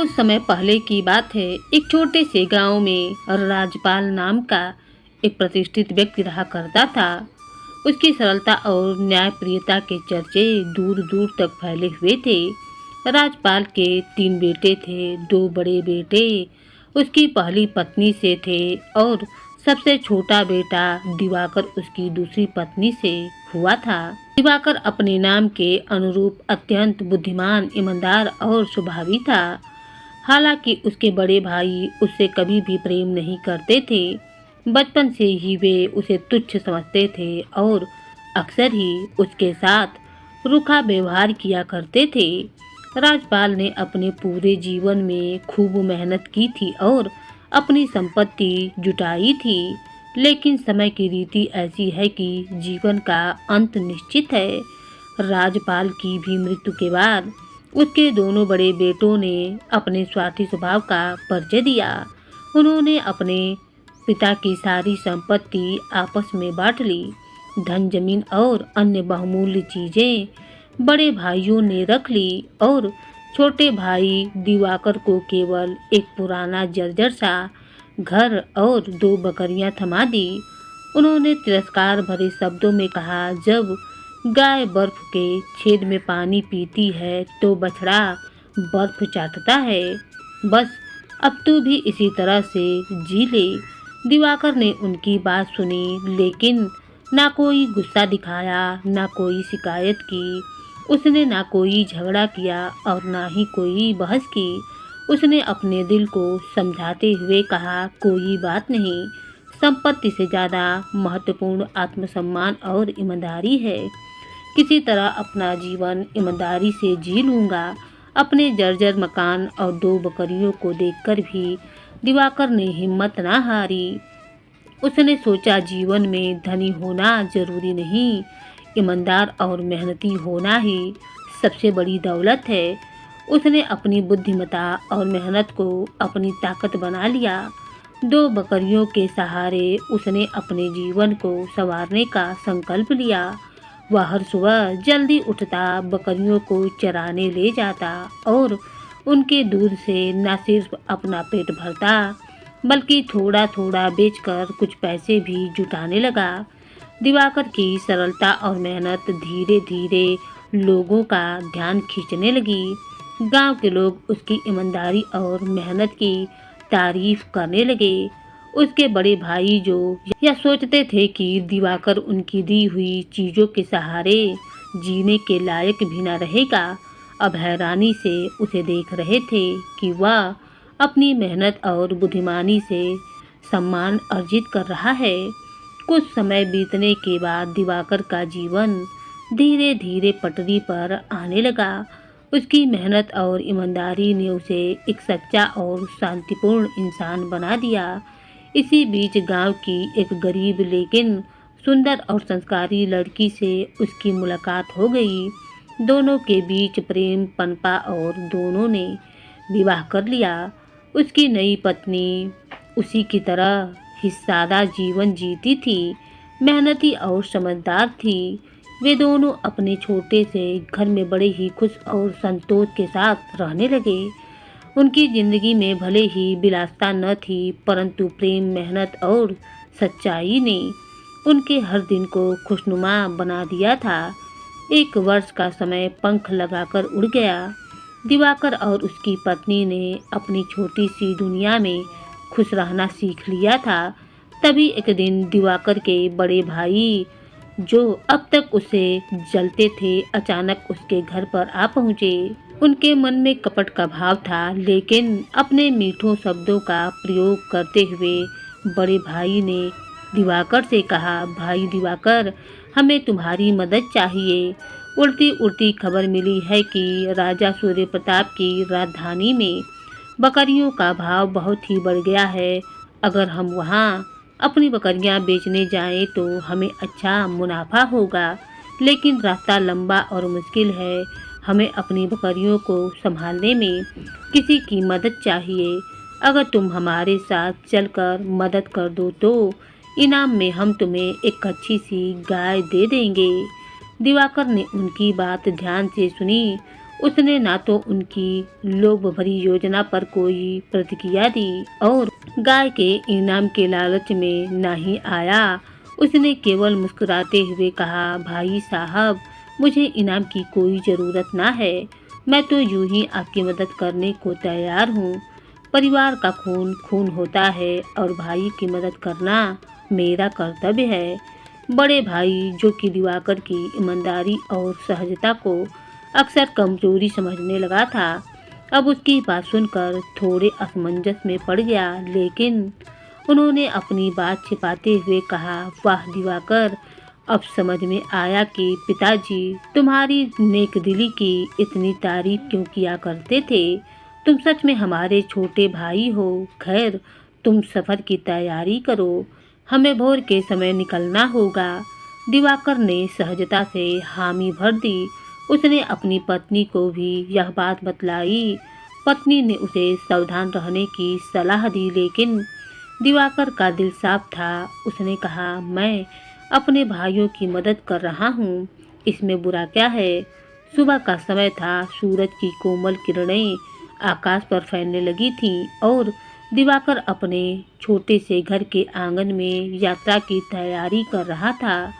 बहुत समय पहले की बात है। एक छोटे से गांव में राजपाल नाम का एक प्रतिष्ठित व्यक्ति रहा करता था। उसकी सरलता और न्यायप्रियता के चर्चे दूर दूर तक फैले हुए थे। राजपाल के 3 बेटे थे। 2 बड़े बेटे उसकी पहली पत्नी से थे और सबसे छोटा बेटा दिवाकर उसकी दूसरी पत्नी से हुआ था। दिवाकर अपने नाम के अनुरूप अत्यंत बुद्धिमान, ईमानदार और स्वभावी था। हालांकि उसके बड़े भाई उससे कभी भी प्रेम नहीं करते थे। बचपन से ही वे उसे तुच्छ समझते थे और अक्सर ही उसके साथ रूखा व्यवहार किया करते थे। राजपाल ने अपने पूरे जीवन में खूब मेहनत की थी और अपनी संपत्ति जुटाई थी, लेकिन समय की रीति ऐसी है कि जीवन का अंत निश्चित है। राजपाल की भी मृत्यु के बाद उसके दोनों बड़े बेटों ने अपने स्वार्थी स्वभाव का परिचय दिया। उन्होंने अपने पिता की सारी संपत्ति आपस में बांट ली। धन, जमीन और अन्य बहुमूल्य चीजें बड़े भाइयों ने रख ली और छोटे भाई दिवाकर को केवल एक पुराना जर्जर सा घर और 2 बकरियां थमा दी। उन्होंने तिरस्कार भरे शब्दों में कहा, जब गाय बर्फ के छेद में पानी पीती है तो बछड़ा बर्फ चाटता है। बस अब तू भी इसी तरह से जी ले। दिवाकर ने उनकी बात सुनी, लेकिन ना कोई गुस्सा दिखाया, ना कोई शिकायत की। उसने ना कोई झगड़ा किया और ना ही कोई बहस की। उसने अपने दिल को समझाते हुए कहा, कोई बात नहीं, संपत्ति से ज़्यादा महत्वपूर्ण आत्मसम्मान और ईमानदारी है। किसी तरह अपना जीवन ईमानदारी से जी लूँगा। अपने जर्जर मकान और 2 बकरियों को देखकर भी दिवाकर ने हिम्मत ना हारी। उसने सोचा, जीवन में धनी होना जरूरी नहीं, ईमानदार और मेहनती होना ही सबसे बड़ी दौलत है। उसने अपनी बुद्धिमत्ता और मेहनत को अपनी ताकत बना लिया। 2 बकरियों के सहारे उसने अपने जीवन को संवारने का संकल्प लिया। वह हर सुबह जल्दी उठता, बकरियों को चराने ले जाता और उनके दूध से न सिर्फ अपना पेट भरता बल्कि थोड़ा थोड़ा बेचकर कुछ पैसे भी जुटाने लगा। दिवाकर की सरलता और मेहनत धीरे धीरे लोगों का ध्यान खींचने लगी। गांव के लोग उसकी ईमानदारी और मेहनत की तारीफ करने लगे। उसके बड़े भाई जो यह सोचते थे कि दिवाकर उनकी दी हुई चीज़ों के सहारे जीने के लायक भी न रहेगा, अब हैरानी से उसे देख रहे थे कि वह अपनी मेहनत और बुद्धिमानी से सम्मान अर्जित कर रहा है। कुछ समय बीतने के बाद दिवाकर का जीवन धीरे धीरे पटरी पर आने लगा। उसकी मेहनत और ईमानदारी ने उसे एक सच्चा और शांतिपूर्ण इंसान बना दिया। इसी बीच गांव की एक गरीब लेकिन सुंदर और संस्कारी लड़की से उसकी मुलाकात हो गई। दोनों के बीच प्रेम पनपा और दोनों ने विवाह कर लिया। उसकी नई पत्नी उसी की तरह ही सादा जीवन जीती थी, मेहनती और समझदार थी। वे दोनों अपने छोटे से घर में बड़े ही खुश और संतोष के साथ रहने लगे। उनकी जिंदगी में भले ही विलासिता न थी, परंतु प्रेम, मेहनत और सच्चाई ने उनके हर दिन को खुशनुमा बना दिया था। 1 वर्ष का समय पंख लगाकर उड़ गया। दिवाकर और उसकी पत्नी ने अपनी छोटी सी दुनिया में खुश रहना सीख लिया था। तभी एक दिन दिवाकर के बड़े भाई, जो अब तक उसे जलते थे, अचानक उसके घर पर आ पहुँचे। उनके मन में कपट का भाव था, लेकिन अपने मीठों शब्दों का प्रयोग करते हुए बड़े भाई ने दिवाकर से कहा, भाई दिवाकर, हमें तुम्हारी मदद चाहिए। उड़ती उड़ती खबर मिली है कि राजा सूर्य प्रताप की राजधानी में बकरियों का भाव बहुत ही बढ़ गया है। अगर हम वहाँ अपनी बकरियाँ बेचने जाएं तो हमें अच्छा मुनाफा होगा, लेकिन रास्ता लंबा और मुश्किल है। हमें अपनी बकरियों को संभालने में किसी की मदद चाहिए। अगर तुम हमारे साथ चलकर मदद कर दो तो इनाम में हम तुम्हें एक अच्छी सी गाय दे देंगे। दिवाकर ने उनकी बात ध्यान से सुनी। उसने ना तो उनकी लोभ भरी योजना पर कोई प्रतिक्रिया दी और गाय के इनाम के लालच में ना ही आया। उसने केवल मुस्कुराते हुए कहा, भाई साहब, मुझे इनाम की कोई ज़रूरत ना है। मैं तो यूं ही आपकी मदद करने को तैयार हूँ। परिवार का खून खून होता है और भाई की मदद करना मेरा कर्तव्य है। बड़े भाई, जो कि दिवाकर की ईमानदारी और सहजता को अक्सर कमजोरी समझने लगा था, अब उसकी बात सुनकर थोड़े असमंजस में पड़ गया, लेकिन उन्होंने अपनी बात छिपाते हुए कहा, वाह दिवाकर, अब समझ में आया कि पिताजी तुम्हारी नेकदिली की इतनी तारीफ क्यों किया करते थे। तुम सच में हमारे छोटे भाई हो। खैर, तुम सफ़र की तैयारी करो, हमें भोर के समय निकलना होगा। दिवाकर ने सहजता से हामी भर दी। उसने अपनी पत्नी को भी यह बात बतलाई। पत्नी ने उसे सावधान रहने की सलाह दी, लेकिन दिवाकर का दिल साफ था। उसने कहा, मैं अपने भाइयों की मदद कर रहा हूँ, इसमें बुरा क्या है। सुबह का समय था, सूरज की कोमल किरणें आकाश पर फैलने लगी थीं और दिवाकर अपने छोटे से घर के आंगन में यात्रा की तैयारी कर रहा था।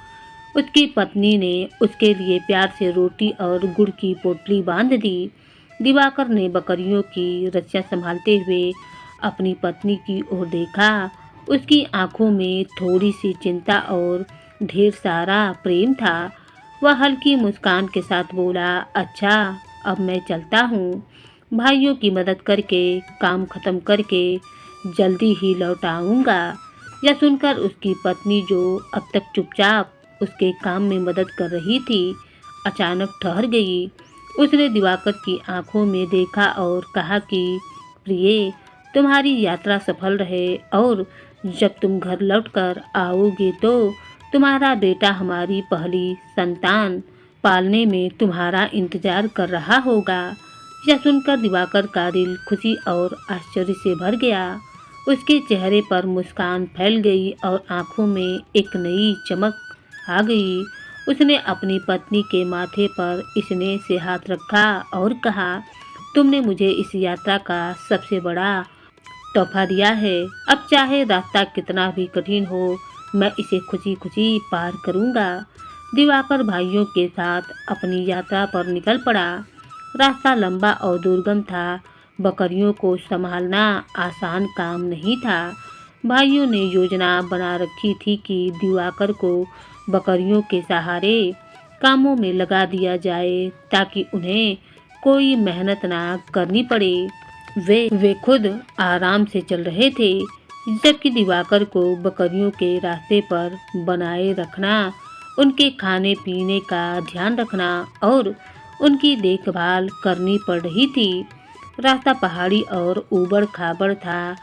उसकी पत्नी ने उसके लिए प्यार से रोटी और गुड़ की पोटली बांध दी। दिवाकर ने बकरियों की रस्सियां संभालते हुए अपनी पत्नी की ओर देखा। उसकी आंखों में थोड़ी सी चिंता और ढेर सारा प्रेम था। वह हल्की मुस्कान के साथ बोला, अच्छा, अब मैं चलता हूँ। भाइयों की मदद करके काम खत्म करके जल्दी ही लौट आऊँगा। यह सुनकर उसकी पत्नी, जो अब तक चुपचाप उसके काम में मदद कर रही थी, अचानक ठहर गई। उसने दिवाकर की आंखों में देखा और कहा कि प्रिय, तुम्हारी यात्रा सफल रहे और जब तुम घर लौटकर आओगे तो तुम्हारा बेटा हमारी पहली संतान पालने में तुम्हारा इंतजार कर रहा होगा। यह सुनकर दिवाकर का दिल खुशी और आश्चर्य से भर गया। उसके चेहरे पर मुस्कान फैल गई और आंखों में एक नई चमक आ गई। उसने अपनी पत्नी के माथे पर स्नेह से हाथ रखा और कहा, तुमने मुझे इस यात्रा का सबसे बड़ा तोहफा दिया है। अब चाहे रास्ता कितना भी कठिन हो, मैं इसे खुशी खुशी पार करूंगा। दिवाकर भाइयों के साथ अपनी यात्रा पर निकल पड़ा। रास्ता लंबा और दुर्गम था। बकरियों को संभालना आसान काम नहीं था। भाइयों ने योजना बना रखी थी कि दिवाकर को बकरियों के सहारे कामों में लगा दिया जाए ताकि उन्हें कोई मेहनत ना करनी पड़े। वे खुद आराम से चल रहे थे, जबकि दिवाकर को बकरियों के रास्ते पर बनाए रखना, उनके खाने पीने का ध्यान रखना और उनकी देखभाल करनी पड़ रही थी। रास्ता पहाड़ी और ऊबड़ खाबड़ था।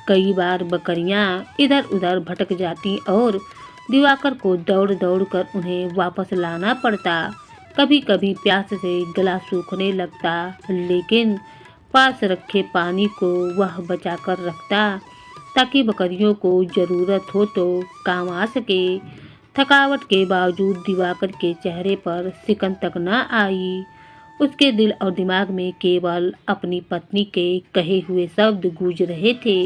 कई बार बकरियां इधर उधर भटक जाती और दिवाकर को दौड़ दौड़ कर उन्हें वापस लाना पड़ता। कभी कभी प्यास से गला सूखने लगता, लेकिन पास रखे पानी को वह बचा कर रखता ताकि बकरियों को ज़रूरत हो तो काम आ सके। थकावट के बावजूद दिवाकर के चेहरे पर सिकन तक न आई। उसके दिल और दिमाग में केवल अपनी पत्नी के कहे हुए शब्द गूंज रहे थे,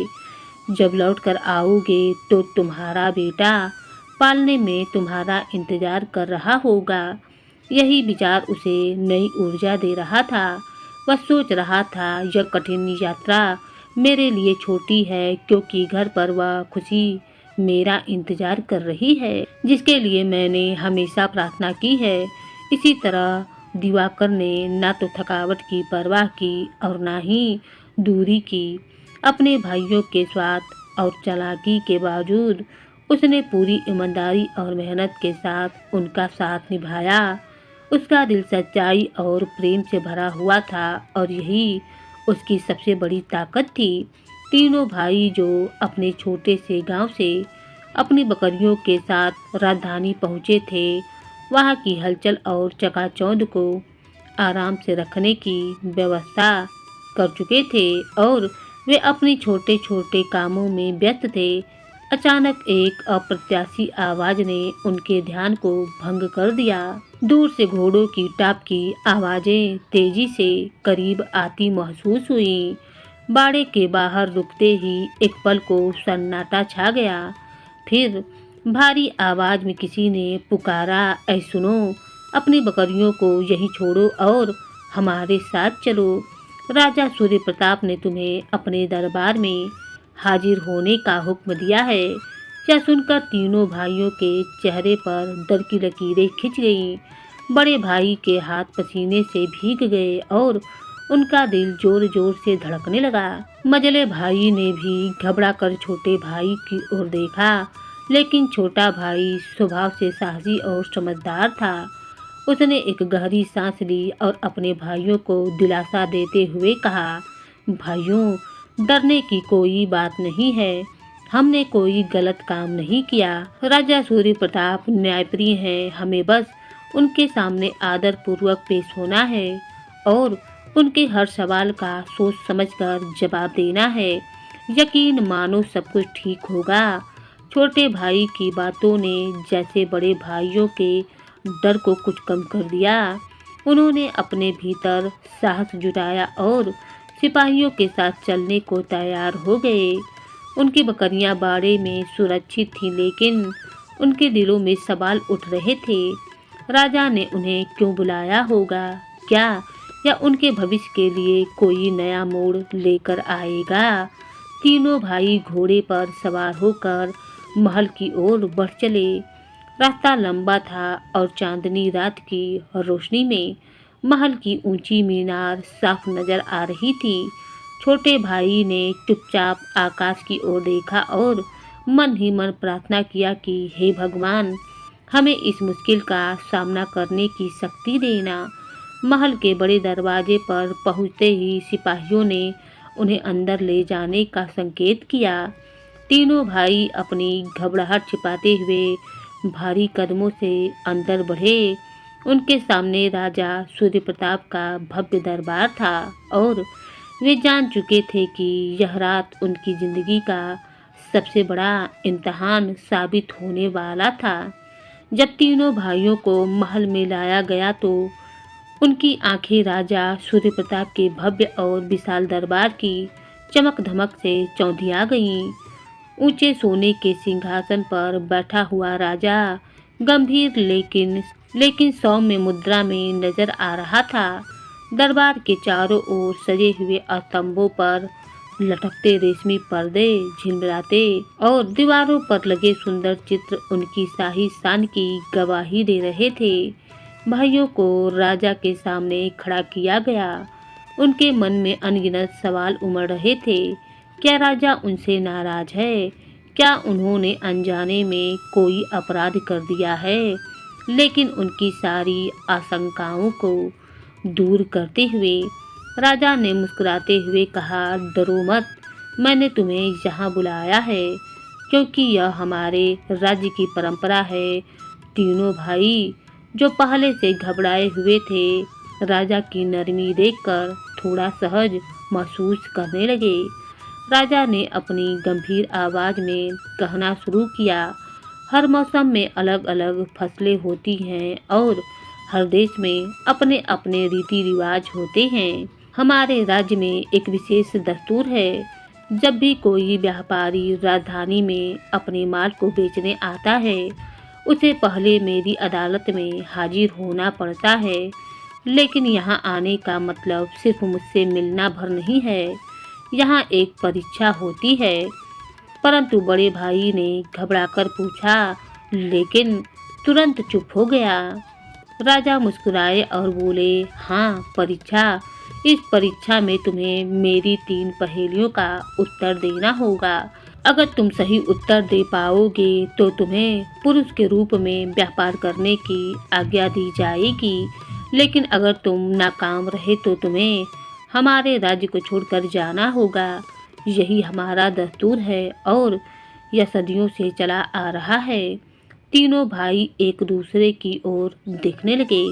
जब लौट कर आओगे तो तुम्हारा बेटा पालने में तुम्हारा इंतजार कर रहा होगा। यही विचार उसे नई ऊर्जा दे रहा था। वह सोच रहा था, यह कठिन यात्रा मेरे लिए छोटी है क्योंकि घर पर वह खुशी मेरा इंतजार कर रही है, जिसके लिए मैंने हमेशा प्रार्थना की है। इसी तरह दिवाकर ने ना तो थकावट की परवाह की और ना ही दूरी की। अपने भाइयों के स्वार्थ और चालाकी के बावजूद उसने पूरी ईमानदारी और मेहनत के साथ उनका साथ निभाया। उसका दिल सच्चाई और प्रेम से भरा हुआ था और यही उसकी सबसे बड़ी ताकत थी। तीनों भाई जो अपने छोटे से गांव से अपनी बकरियों के साथ राजधानी पहुंचे थे, वहां की हलचल और चकाचौंध को आराम से रखने की व्यवस्था कर चुके थे और वे अपने छोटे छोटे कामों में व्यस्त थे। अचानक एक अप्रत्याशी आवाज ने उनके ध्यान को भंग कर दिया। दूर से घोड़ों की टाप की आवाजें तेजी से करीब आती महसूस हुई। बाड़े के बाहर रुकते ही एक पल को सन्नाटा छा गया। फिर भारी आवाज में किसी ने पुकारा, ऐ सुनो, अपनी बकरियों को यहीं छोड़ो और हमारे साथ चलो। राजा सूर्य प्रताप ने तुम्हें अपने दरबार में हाजिर होने का हुक्म दिया है। यह सुनकर तीनों भाइयों के चेहरे पर डर की लकीरें खिंच गईं। बड़े भाई के हाथ पसीने से भीग गए और उनका दिल जोर जोर से धड़कने लगा। मझले भाई ने भी घबरा कर छोटे भाई की ओर देखा, लेकिन छोटा भाई स्वभाव से साहसी और समझदार था। उसने एक गहरी सांस ली और अपने भाइयों को दिलासा देते हुए कहा, भाइयों, डरने की कोई बात नहीं है। हमने कोई गलत काम नहीं किया। राजा सूर्य प्रताप न्यायप्रिय हैं। हमें बस उनके सामने आदर पूर्वक पेश होना है और उनके हर सवाल का सोच समझकर जवाब देना है। यकीन मानो सब कुछ ठीक होगा। छोटे भाई की बातों ने जैसे बड़े भाइयों के डर को कुछ कम कर दिया। उन्होंने अपने भीतर साहस जुटाया और सिपाहियों के साथ चलने को तैयार हो गए। उनकी बकरियां बाड़े में सुरक्षित थीं, लेकिन उनके दिलों में सवाल उठ रहे थे। राजा ने उन्हें क्यों बुलाया होगा? क्या या उनके भविष्य के लिए कोई नया मोड़ लेकर आएगा? तीनों भाई घोड़े पर सवार होकर महल की ओर बढ़ चले। रास्ता लंबा था और चांदनी रात की रोशनी में महल की ऊंची मीनार साफ नजर आ रही थी। छोटे भाई ने चुपचाप आकाश की ओर देखा और मन ही मन प्रार्थना किया कि हे भगवान, हमें इस मुश्किल का सामना करने की शक्ति देना। महल के बड़े दरवाजे पर पहुंचते ही सिपाहियों ने उन्हें अंदर ले जाने का संकेत किया। तीनों भाई अपनी घबराहट छिपाते हुए भारी कदमों से अंदर बढ़े। उनके सामने राजा सूर्य प्रताप का भव्य दरबार था और वे जान चुके थे कि यह रात उनकी जिंदगी का सबसे बड़ा इम्तिहान साबित होने वाला था। जब तीनों भाइयों को महल में लाया गया तो उनकी आंखें राजा सूर्य प्रताप के भव्य और विशाल दरबार की चमक धमक से चौंधिया गईं। ऊंचे सोने के सिंहासन पर बैठा हुआ राजा गंभीर लेकिन सौम्य मुद्रा में नजर आ रहा था। दरबार के चारों ओर सजे हुए स्तंभों पर लटकते रेशमी पर्दे झिलमिलाते और दीवारों पर लगे सुंदर चित्र उनकी शाही शान की गवाही दे रहे थे। भाइयों को राजा के सामने खड़ा किया गया। उनके मन में अनगिनत सवाल उमड़ रहे थे। क्या राजा उनसे नाराज है? क्या उन्होंने अनजाने में कोई अपराध कर दिया है? लेकिन उनकी सारी आशंकाओं को दूर करते हुए राजा ने मुस्कुराते हुए कहा, डरो मत, मैंने तुम्हें यहाँ बुलाया है क्योंकि यह हमारे राज्य की परंपरा है। तीनों भाई जो पहले से घबराए हुए थे, राजा की नरमी देखकर थोड़ा सहज महसूस करने लगे। राजा ने अपनी गंभीर आवाज में कहना शुरू किया, हर मौसम में अलग अलग फसलें होती हैं और हर देश में अपने अपने रीति रिवाज होते हैं। हमारे राज्य में एक विशेष दस्तूर है। जब भी कोई व्यापारी राजधानी में अपने माल को बेचने आता है, उसे पहले मेरी अदालत में हाजिर होना पड़ता है। लेकिन यहाँ आने का मतलब सिर्फ मुझसे मिलना भर नहीं है, यहाँ एक परीक्षा होती है। परंतु बड़े भाई ने घबराकर पूछा, लेकिन तुरंत चुप हो गया। राजा मुस्कुराए और बोले, हाँ, परीक्षा। इस परीक्षा में तुम्हें मेरी 3 पहेलियों का उत्तर देना होगा। अगर तुम सही उत्तर दे पाओगे तो तुम्हें पुरुष के रूप में व्यापार करने की आज्ञा दी जाएगी। लेकिन अगर तुम नाकाम रहे तो तुम्हें हमारे राज्य को छोड़कर जाना होगा। यही हमारा दस्तूर है और यह सदियों से चला आ रहा है। तीनों भाई एक दूसरे की ओर देखने लगे।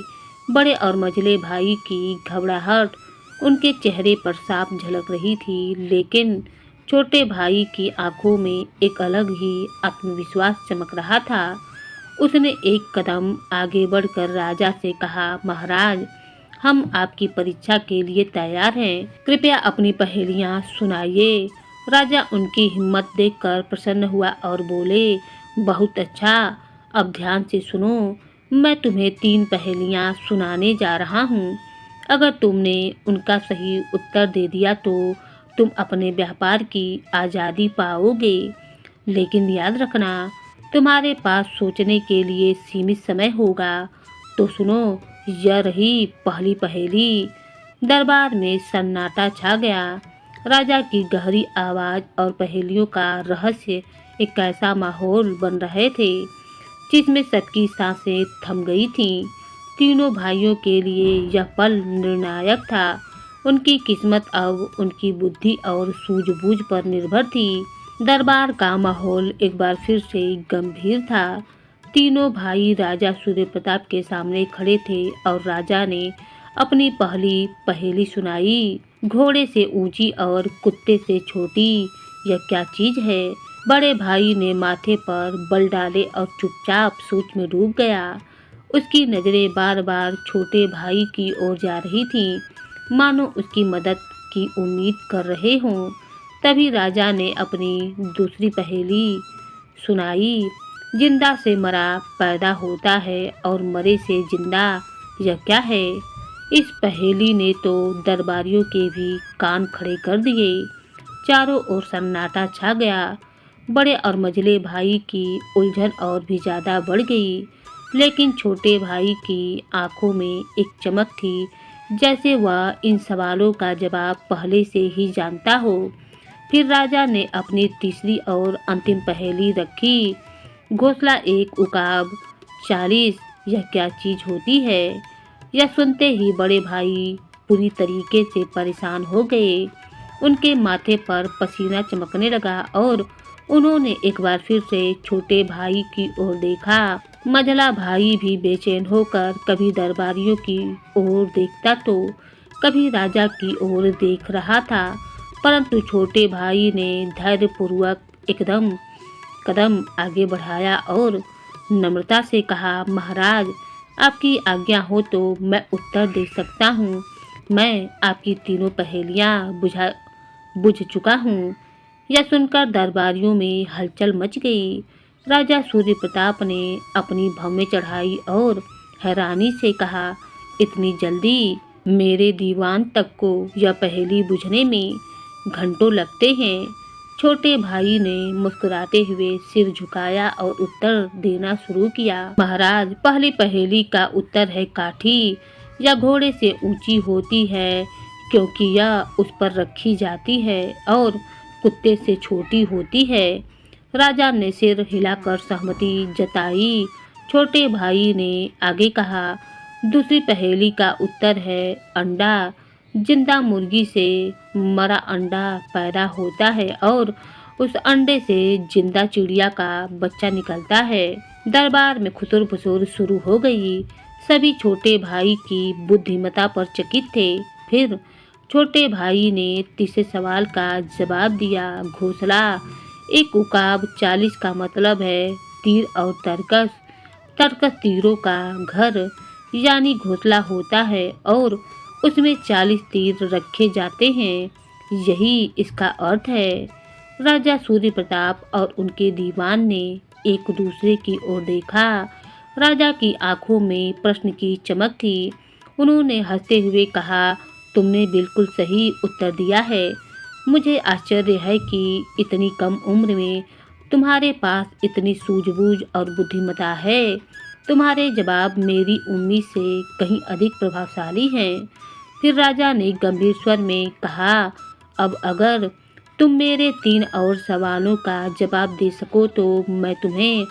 बड़े और मझले भाई की घबराहट उनके चेहरे पर साफ झलक रही थी, लेकिन छोटे भाई की आंखों में एक अलग ही आत्मविश्वास चमक रहा था। उसने एक कदम आगे बढ़कर राजा से कहा, महाराज, हम आपकी परीक्षा के लिए तैयार हैं। कृपया अपनी पहेलियां सुनाइए। राजा उनकी हिम्मत देखकर प्रसन्न हुआ और बोले, बहुत अच्छा, अब ध्यान से सुनो। मैं तुम्हें 3 पहेलियां सुनाने जा रहा हूँ। अगर तुमने उनका सही उत्तर दे दिया तो तुम अपने व्यापार की आज़ादी पाओगे। लेकिन याद रखना, तुम्हारे पास सोचने के लिए सीमित समय होगा। तो सुनो, यह रही पहली पहेली। दरबार में सन्नाटा छा गया। राजा की गहरी आवाज़ और पहेलियों का रहस्य एक ऐसा माहौल बन रहे थे जिसमें सबकी सांसें थम गई थीं। तीनों भाइयों के लिए यह पल निर्णायक था। उनकी किस्मत अब उनकी बुद्धि और सूझबूझ पर निर्भर थी। दरबार का माहौल एक बार फिर से गंभीर था। तीनों भाई राजा सूर्य प्रताप के सामने खड़े थे और राजा ने अपनी पहली पहेली सुनाई। घोड़े से ऊंची और कुत्ते से छोटी, यह क्या चीज है? बड़े भाई ने माथे पर बल डाले और चुपचाप सोच में डूब गया। उसकी नजरें बार बार छोटे भाई की ओर जा रही थीं, मानो उसकी मदद की उम्मीद कर रहे हों। तभी राजा ने अपनी दूसरी पहेली सुनाई। जिंदा से मरा पैदा होता है और मरे से जिंदा, यह क्या है? इस पहेली ने तो दरबारियों के भी कान खड़े कर दिए। चारों ओर सन्नाटा छा गया। बड़े और मझले भाई की उलझन और भी ज़्यादा बढ़ गई। लेकिन छोटे भाई की आंखों में एक चमक थी, जैसे वह इन सवालों का जवाब पहले से ही जानता हो। फिर राजा ने अपनी तीसरी और अंतिम पहेली रखी। घोंसला एक उकाब 40, यह क्या चीज़ होती है? यह सुनते ही बड़े भाई पूरी तरीके से परेशान हो गए। उनके माथे पर पसीना चमकने लगा और उन्होंने एक बार फिर से छोटे भाई की ओर देखा। मझला भाई भी बेचैन होकर कभी दरबारियों की ओर देखता तो कभी राजा की ओर देख रहा था, परंतु छोटे भाई ने धैर्यपूर्वक एकदम कदम आगे बढ़ाया और नम्रता से कहा, महाराज, आपकी आज्ञा हो तो मैं उत्तर दे सकता हूँ। मैं आपकी तीनों पहेलियाँ बुझ चुका हूँ। यह सुनकर दरबारियों में हलचल मच गई। राजा सूर्य प्रताप ने अपनी भौहें चढ़ाई और हैरानी से कहा, इतनी जल्दी? मेरे दीवान तक को यह पहेली बुझने में घंटों लगते हैं। छोटे भाई ने मुस्कुराते हुए सिर झुकाया और उत्तर देना शुरू किया। महाराज, पहली पहेली का उत्तर है काठी। यह घोड़े से ऊंची होती है क्योंकि यह उस पर रखी जाती है और कुत्ते से छोटी होती है। राजा ने सिर हिलाकर सहमति जताई। छोटे भाई ने आगे कहा, दूसरी पहेली का उत्तर है अंडा। जिंदा मुर्गी से मरा अंडा पैदा होता है और उस अंडे से जिंदा चिड़िया का बच्चा निकलता है। दरबार में खुसुर फुसुर शुरू हो गई। सभी छोटे भाई की बुद्धिमत्ता पर चकित थे। फिर छोटे भाई ने तीसरे सवाल का जवाब दिया। घोंसला एक उकाब 40 का मतलब है तीर और तर्कस। तर्कस तीरों का घर यानी घोंसला होता है और उसमें 40 तीर रखे जाते हैं, यही इसका अर्थ है। राजा सूर्य प्रताप और उनके दीवान ने एक दूसरे की ओर देखा। राजा की आंखों में प्रश्न की चमक थी। उन्होंने हंसते हुए कहा, तुमने बिल्कुल सही उत्तर दिया है। मुझे आश्चर्य है कि इतनी कम उम्र में तुम्हारे पास इतनी सूझबूझ और बुद्धिमत्ता है। तुम्हारे जवाब मेरी उम्मीद से कहीं अधिक प्रभावशाली हैं। फिर राजा ने गंभीर स्वर में कहा, अब अगर तुम मेरे 3 और सवालों का जवाब दे सको तो मैं तुम्हें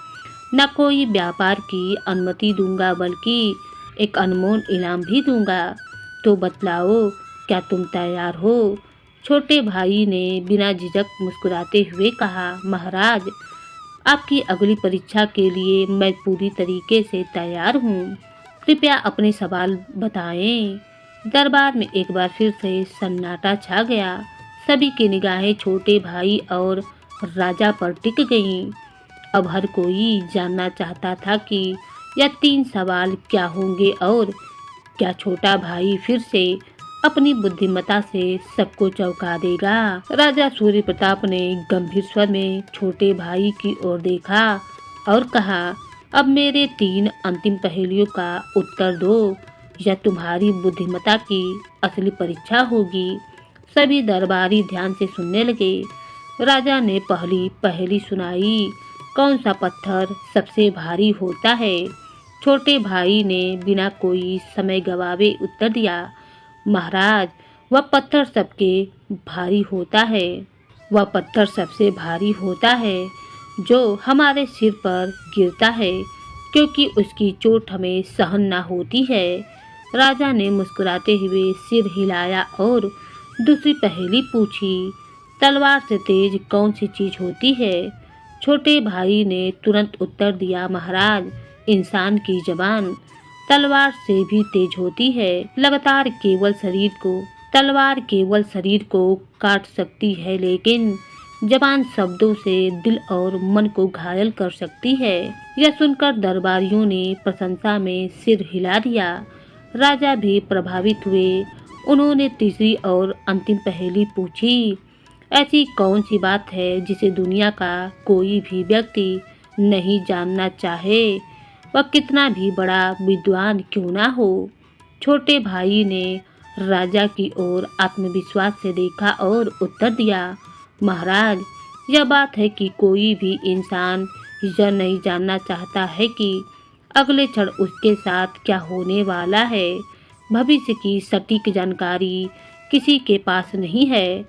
न कोई व्यापार की अनुमति दूंगा बल्कि एक अनमोल इनाम भी दूंगा। तो बतलाओ, क्या तुम तैयार हो? छोटे भाई ने बिना झिझक मुस्कुराते हुए कहा, महाराज, आपकी अगली परीक्षा के लिए मैं पूरी तरीके से तैयार हूँ। कृपया अपने सवाल बताएं। दरबार में एक बार फिर से सन्नाटा छा गया। सभी की निगाहें छोटे भाई और राजा पर टिक गईं। अब हर कोई जानना चाहता था कि यह 3 सवाल क्या होंगे और क्या छोटा भाई फिर से अपनी बुद्धिमत्ता से सबको चौंका देगा। राजा सूर्य प्रताप ने गंभीर स्वर में छोटे भाई की ओर देखा और कहा, अब मेरे 3 अंतिम पहेलियों का उत्तर दो। यह तुम्हारी बुद्धिमत्ता की असली परीक्षा होगी। सभी दरबारी ध्यान से सुनने लगे। राजा ने पहली पहेली सुनाई, कौन सा पत्थर सबसे भारी होता है? छोटे भाई ने बिना कोई समय गवाए उत्तर दिया, महाराज, वह पत्थर सबके भारी होता है। वह पत्थर सबसे भारी होता है जो हमारे सिर पर गिरता है, क्योंकि उसकी चोट हमें सहन ना होती है। राजा ने मुस्कुराते हुए सिर हिलाया और दूसरी पहेली पूछी, तलवार से तेज कौन सी चीज होती है? छोटे भाई ने तुरंत उत्तर दिया, महाराज, इंसान की जबान तलवार से भी तेज होती है। तलवार केवल शरीर को काट सकती है, लेकिन जबान शब्दों से दिल और मन को घायल कर सकती है। यह सुनकर दरबारियों ने प्रशंसा में सिर हिला दिया। राजा भी प्रभावित हुए। उन्होंने तीसरी और अंतिम पहेली पूछी, ऐसी कौन सी बात है जिसे दुनिया का कोई भी व्यक्ति नहीं जानना चाहे, वह कितना भी बड़ा विद्वान क्यों ना हो? छोटे भाई ने राजा की ओर आत्मविश्वास से देखा और उत्तर दिया, महाराज, यह बात है कि कोई भी इंसान यह नहीं जानना चाहता है कि अगले क्षण उसके साथ क्या होने वाला है। भविष्य की सटीक जानकारी किसी के पास नहीं है।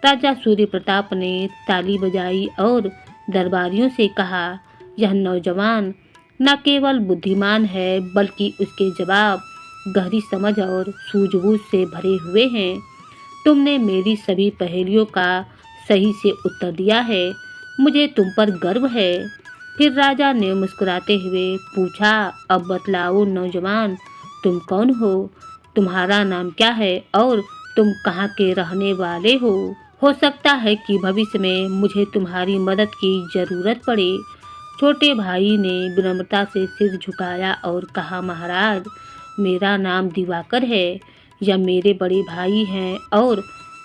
राजा सूर्य प्रताप ने ताली बजाई और दरबारियों से कहा, यह नौजवान न केवल बुद्धिमान है, बल्कि उसके जवाब गहरी समझ और सूझबूझ से भरे हुए हैं। तुमने मेरी सभी पहेलियों का सही से उत्तर दिया है। मुझे तुम पर गर्व है। फिर राजा ने मुस्कुराते हुए पूछा, अब बतलाओ नौजवान, तुम कौन हो? तुम्हारा नाम क्या है और तुम कहाँ के रहने वाले हो? हो सकता है कि भविष्य में मुझे तुम्हारी मदद की जरूरत पड़े। छोटे भाई ने विनम्रता से सिर झुकाया और कहा, महाराज, मेरा नाम दिवाकर है। यह मेरे बड़े भाई हैं और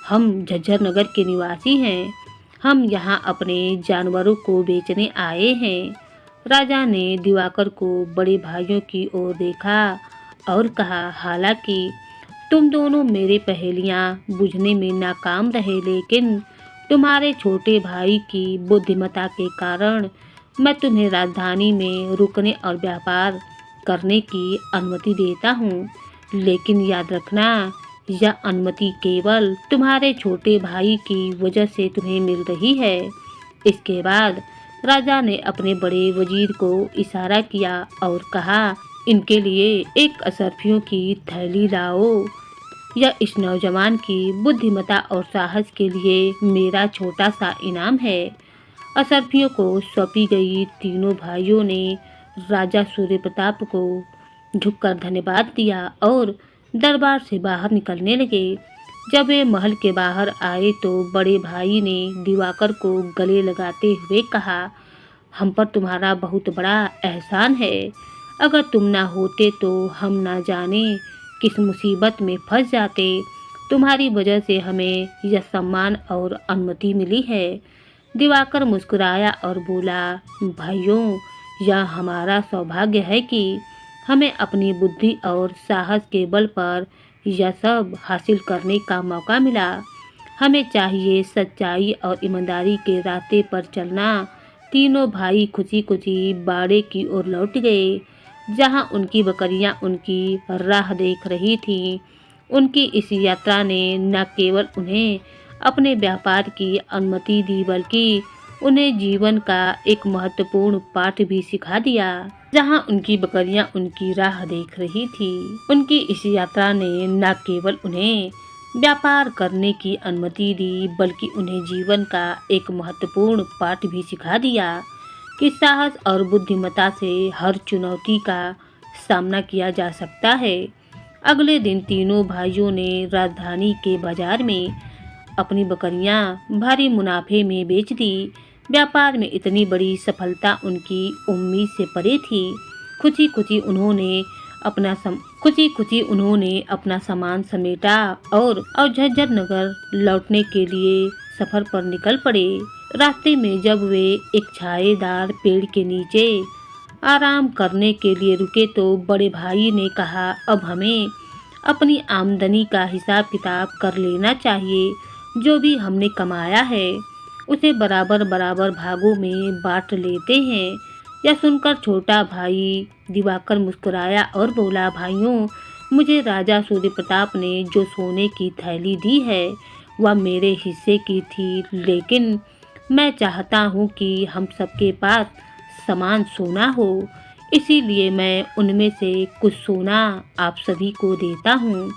हम झज्जर नगर के निवासी हैं। हम यहाँ अपने जानवरों को बेचने आए हैं। राजा ने दिवाकर को बड़े भाइयों की ओर देखा और कहा, हालांकि तुम दोनों मेरे पहेलियाँ बुझने में नाकाम रहे, लेकिन तुम्हारे छोटे भाई की बुद्धिमत्ता के कारण मैं तुम्हें राजधानी में रुकने और व्यापार करने की अनुमति देता हूँ। लेकिन याद रखना, यह अनुमति केवल तुम्हारे छोटे भाई की वजह से तुम्हें मिल रही है। इसके बाद राजा ने अपने बड़े वजीर को इशारा किया और कहा, इनके लिए एक असरफियों की थैली लाओ। यह इस नौजवान की बुद्धिमत्ता और साहस के लिए मेरा छोटा सा इनाम है। असरफियों को सौंपी गई तीनों भाइयों ने राजा सूर्य प्रताप को झुककर धन्यवाद दिया और दरबार से बाहर निकलने लगे। जब वे महल के बाहर आए तो बड़े भाई ने दिवाकर को गले लगाते हुए कहा, हम पर तुम्हारा बहुत बड़ा एहसान है। अगर तुम ना होते तो हम ना जाने किस मुसीबत में फंस जाते। तुम्हारी वजह से हमें यह सम्मान और अनुमति मिली है। दिवाकर मुस्कुराया और बोला, भाइयों, यह हमारा सौभाग्य है कि हमें अपनी बुद्धि और साहस के बल पर यह सब हासिल करने का मौका मिला। हमें चाहिए सच्चाई और ईमानदारी के रास्ते पर चलना। तीनों भाई खुशी खुशी बाड़े की ओर लौट गए, जहां उनकी बकरियां उनकी राह देख रही थीं। उनकी इस यात्रा ने न केवल उन्हें अपने व्यापार की अनुमति दी, बल्कि उन्हें जीवन का एक महत्वपूर्ण पाठ भी सिखा दिया। जहां उनकी बकरियां उनकी राह देख रही थी, उनकी इस यात्रा ने न केवल उन्हें व्यापार करने की अनुमति दी, बल्कि उन्हें जीवन का एक महत्वपूर्ण पाठ भी सिखा दिया कि साहस और बुद्धिमत्ता से हर चुनौती का सामना किया जा सकता है। अगले दिन तीनों भाइयों ने राजधानी के बाजार में अपनी बकरियां भारी मुनाफे में बेच दी। व्यापार में इतनी बड़ी सफलता उनकी उम्मीद से परे थी। खुशी खुशी उन्होंने अपना सामान समेटा और झज्जर नगर लौटने के लिए सफर पर निकल पड़े। रास्ते में जब वे एक छायेदार पेड़ के नीचे आराम करने के लिए रुके तो बड़े भाई ने कहा, अब हमें अपनी आमदनी का हिसाब किताब कर लेना चाहिए। जो भी हमने कमाया है उसे बराबर बराबर भागों में बांट लेते हैं। यह सुनकर छोटा भाई दिवाकर मुस्कुराया और बोला, भाइयों, मुझे राजा सूर्य प्रताप ने जो सोने की थैली दी है वह मेरे हिस्से की थी, लेकिन मैं चाहता हूँ कि हम सबके पास समान सोना हो, इसीलिए मैं उनमें से कुछ सोना आप सभी को देता हूँ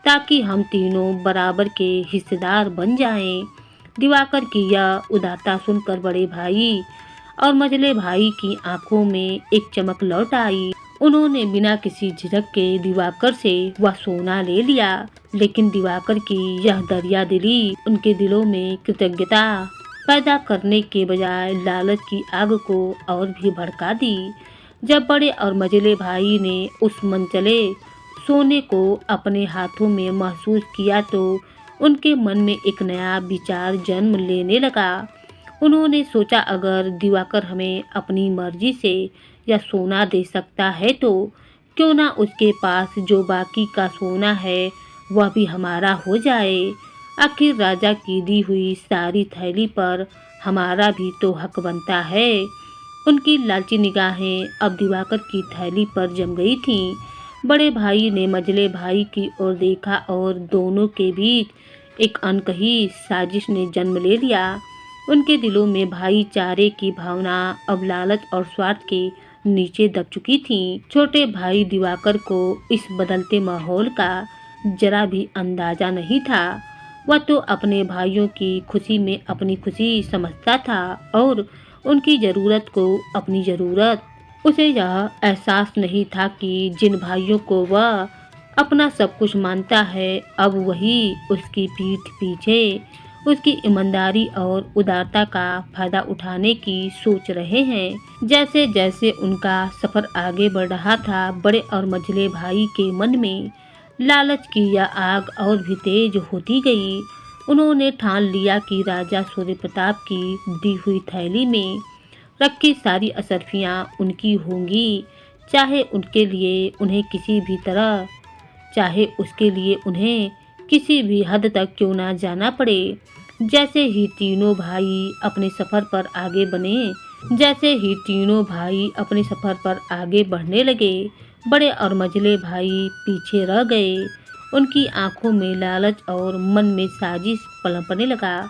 ताकि हम तीनों बराबर के हिस्सेदार बन जाएं। दिवाकर की यह उदारता सुनकर बड़े भाई और मझले भाई की आंखों में एक चमक लौट आई। उन्होंने बिना किसी झिझक के दिवाकर से वह सोना ले लिया, लेकिन दिवाकर की यह दरिया दिली उनके दिलों में कृतज्ञता पैदा करने के बजाय लालच की आग को और भी भड़का दी। जब बड़े और मझले भाई ने उस मनचले सोने को अपने हाथों में महसूस किया तो उनके मन में एक नया विचार जन्म लेने लगा। उन्होंने सोचा, अगर दिवाकर हमें अपनी मर्जी से यह सोना दे सकता है तो क्यों ना उसके पास जो बाकी का सोना है वह भी हमारा हो जाए। आखिर राजा की दी हुई सारी थैली पर हमारा भी तो हक बनता है। उनकी लालची निगाहें अब दिवाकर की थैली पर जम गई थीं। बड़े भाई ने मझले भाई की ओर देखा और दोनों के बीच एक अनकही साजिश ने जन्म ले लिया। उनके दिलों में भाईचारे की भावना अब लालच और स्वार्थ के नीचे दब चुकी थी। छोटे भाई दिवाकर को इस बदलते माहौल का जरा भी अंदाजा नहीं था। वह तो अपने भाइयों की खुशी में अपनी खुशी समझता था और उनकी ज़रूरत को अपनी ज़रूरत। उसे यह एहसास नहीं था कि जिन भाइयों को वह अपना सब कुछ मानता है अब वही उसकी पीठ पीछे उसकी ईमानदारी और उदारता का फायदा उठाने की सोच रहे हैं। जैसे जैसे उनका सफ़र आगे बढ़ रहा था, बड़े और मझले भाई के मन में लालच की यह आग और भी तेज होती गई। उन्होंने ठान लिया कि राजा सूर्य प्रताप की दी हुई थैली में रखी सारी असरफियाँ उनकी होंगी, चाहे उसके लिए उन्हें किसी भी हद तक क्यों ना जाना पड़े। जैसे ही तीनों भाई अपने सफ़र पर आगे बढ़ने लगे, बड़े और मझले भाई पीछे रह गए। उनकी आंखों में लालच और मन में साजिश पनपने लगा।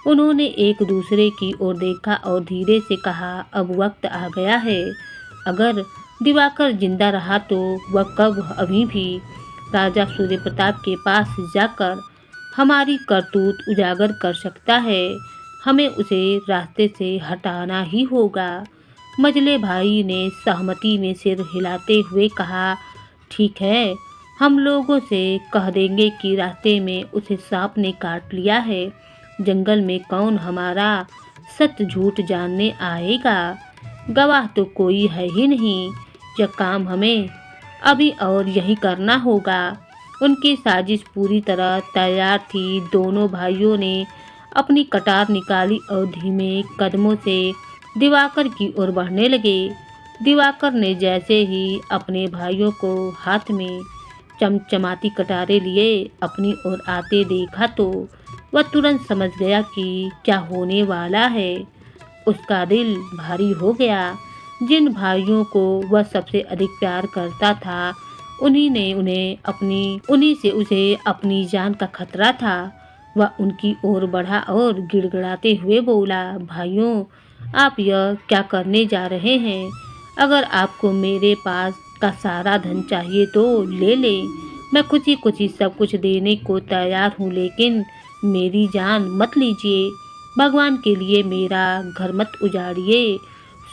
उन्होंने एक दूसरे की ओर देखा और धीरे से कहा, अब वक्त आ गया है। अगर दिवाकर जिंदा रहा तो वह अभी भी राजा सूर्य प्रताप के पास जाकर हमारी करतूत उजागर कर सकता है। हमें उसे रास्ते से हटाना ही होगा। मझले भाई ने सहमति में सिर हिलाते हुए कहा, ठीक है, हम लोगों से कह देंगे कि रास्ते में उसे सांप ने काट लिया है। जंगल में कौन हमारा सच झूठ जानने आएगा। गवाह तो कोई है ही नहीं। यह काम हमें अभी और यही करना होगा। उनकी साजिश पूरी तरह तैयार थी। दोनों भाइयों ने अपनी कटार निकाली और धीमे कदमों से दिवाकर की ओर बढ़ने लगे। दिवाकर ने जैसे ही अपने भाइयों को हाथ में चमचमाती कटारे लिए अपनी ओर आते देखा तो वह तुरंत समझ गया कि क्या होने वाला है। उसका दिल भारी हो गया। जिन भाइयों को वह सबसे अधिक प्यार करता था उन्हीं से उसे अपनी जान का खतरा था। वह उनकी ओर बढ़ा और गिड़गिड़ाते हुए बोला, भाइयों, आप यह क्या करने जा रहे हैं? अगर आपको मेरे पास का सारा धन चाहिए तो ले लें। मैं खुशी खुशी सब कुछ देने को तैयार हूँ, लेकिन मेरी जान मत लीजिए। भगवान के लिए मेरा घर मत उजाड़िए।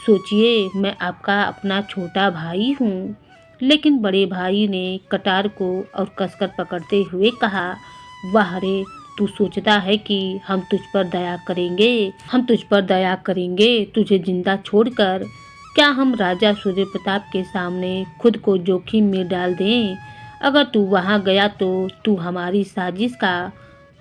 सोचिए, मैं आपका अपना छोटा भाई हूँ। लेकिन बड़े भाई ने कटार को और कसकर पकड़ते हुए कहा, वाह रे, तू सोचता है कि हम तुझ पर दया करेंगे तुझे जिंदा छोड़कर। क्या हम राजा सूर्य प्रताप के सामने खुद को जोखिम में डाल दें? अगर तू वहां गया तो तू हमारी साजिश का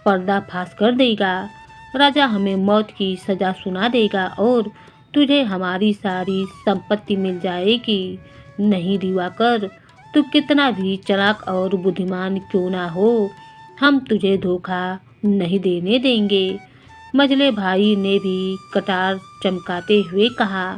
पर्दाफाश कर देगा। राजा हमें मौत की सजा सुना देगा और तुझे हमारी सारी संपत्ति मिल जाएगी। नहीं दिवाकर, तू कितना भी चालाक और बुद्धिमान क्यों ना हो, हम तुझे धोखा नहीं देने देंगे। मझले भाई ने भी कटार चमकाते हुए कहा,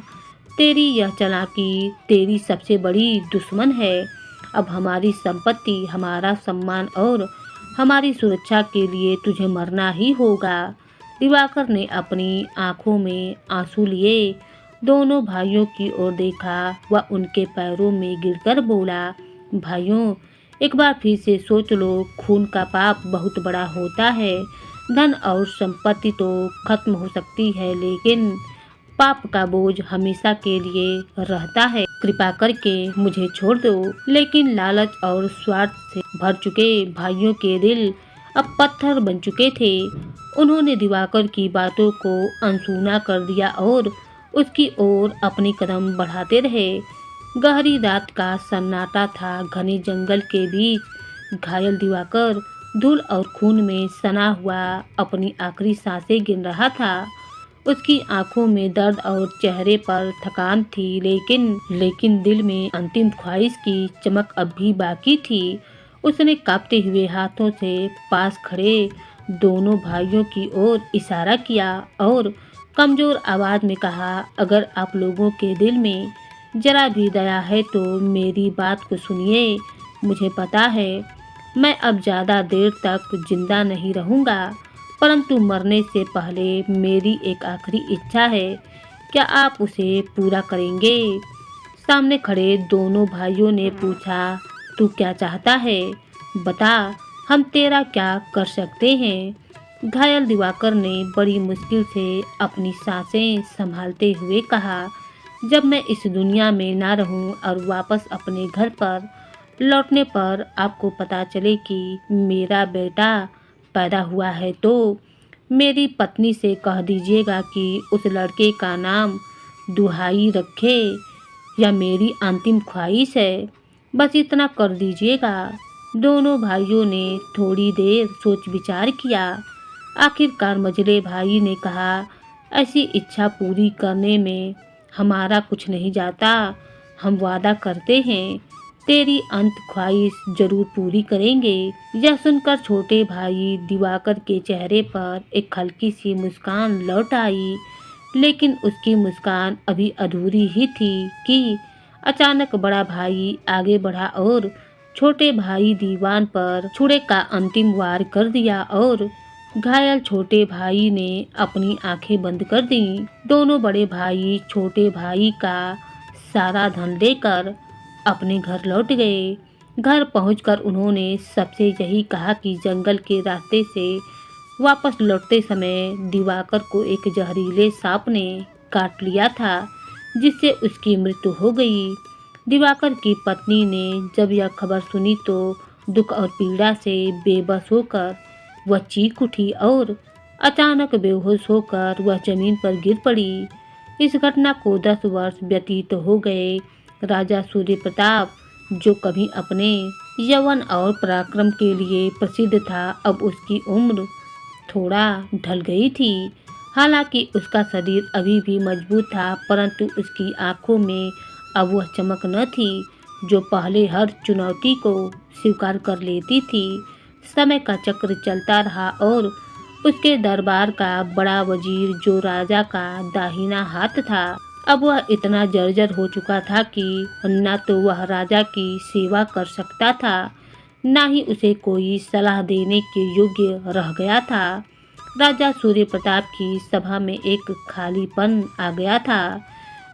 तेरी यह चालाकी तेरी सबसे बड़ी दुश्मन है। अब हमारी संपत्ति, हमारा सम्मान और हमारी सुरक्षा के लिए तुझे मरना ही होगा। दिवाकर ने अपनी आंखों में आंसू लिए दोनों भाइयों की ओर देखा। वह उनके पैरों में गिरकर बोला, भाइयों, एक बार फिर से सोच लो, खून का पाप बहुत बड़ा होता है। धन और संपत्ति तो खत्म हो सकती है, लेकिन पाप का बोझ हमेशा के लिए रहता है। कृपा करके मुझे छोड़ दो। लेकिन लालच और स्वार्थ से भर चुके भाइयों के दिल अब पत्थर बन चुके थे। उन्होंने दिवाकर की बातों को अनसुना कर दिया और उसकी ओर अपनी कदम बढ़ाते रहे। गहरी रात का सन्नाटा था। घने जंगल के बीच घायल दिवाकर धूल और खून में सना हुआ अपनी आखिरी सांसें गिन रहा था। उसकी आंखों में दर्द और चेहरे पर थकान थी, लेकिन दिल में अंतिम ख्वाहिश की चमक अब भी बाकी थी। उसने कांपते हुए हाथों से पास खड़े दोनों भाइयों की ओर इशारा किया और कमजोर आवाज में कहा, अगर आप लोगों के दिल में जरा भी दया है तो मेरी बात को सुनिए। मुझे पता है मैं अब ज़्यादा देर तक जिंदा नहीं रहूँगा, परंतु मरने से पहले मेरी एक आखिरी इच्छा है। क्या आप उसे पूरा करेंगे? सामने खड़े दोनों भाइयों ने पूछा, तू क्या चाहता है? बता, हम तेरा क्या कर सकते हैं। घायल दिवाकर ने बड़ी मुश्किल से अपनी सांसें संभालते हुए कहा, जब मैं इस दुनिया में ना रहूं और वापस अपने घर पर लौटने पर आपको पता चले कि मेरा बेटा पैदा हुआ है तो मेरी पत्नी से कह दीजिएगा कि उस लड़के का नाम दुहाई रखे। यह मेरी अंतिम ख्वाहिश है, बस इतना कर दीजिएगा। दोनों भाइयों ने थोड़ी देर सोच विचार किया। आखिरकार मझले भाई ने कहा, ऐसी इच्छा पूरी करने में हमारा कुछ नहीं जाता। हम वादा करते हैं तेरी अंत ख्वाहिश जरूर पूरी करेंगे। यह सुनकर छोटे भाई दिवाकर के चेहरे पर एक हल्की सी मुस्कान लौट आई, लेकिन उसकी मुस्कान अभी अधूरी ही थी कि अचानक बड़ा भाई आगे बढ़ा और छोटे भाई दीवान पर छुरे का अंतिम वार कर दिया और घायल छोटे भाई ने अपनी आंखें बंद कर दी। दोनों बड़े भाई छोटे भाई का सारा धन लेकर अपने घर लौट गए। घर पहुंचकर उन्होंने सबसे यही कहा कि जंगल के रास्ते से वापस लौटते समय दिवाकर को एक जहरीले सांप ने काट लिया था, जिससे उसकी मृत्यु हो गई। दिवाकर की पत्नी ने जब यह खबर सुनी तो दुख और पीड़ा से बेबस होकर वह चीख उठी और अचानक बेहोश होकर वह जमीन पर गिर पड़ी। इस घटना को 10 वर्ष व्यतीत हो गए। राजा सूर्य प्रताप, जो कभी अपने यौवन और पराक्रम के लिए प्रसिद्ध था, अब उसकी उम्र थोड़ा ढल गई थी। हालांकि उसका शरीर अभी भी मजबूत था, परंतु उसकी आंखों में अब वह चमक न थी जो पहले हर चुनौती को स्वीकार कर लेती थी। समय का चक्र चलता रहा और उसके दरबार का बड़ा वजीर, जो राजा का दाहिना हाथ था, अब वह इतना जर्जर हो चुका था कि न तो वह राजा की सेवा कर सकता था, न ही उसे कोई सलाह देने के योग्य रह गया था। राजा सूर्य प्रताप की सभा में एक खालीपन आ गया था।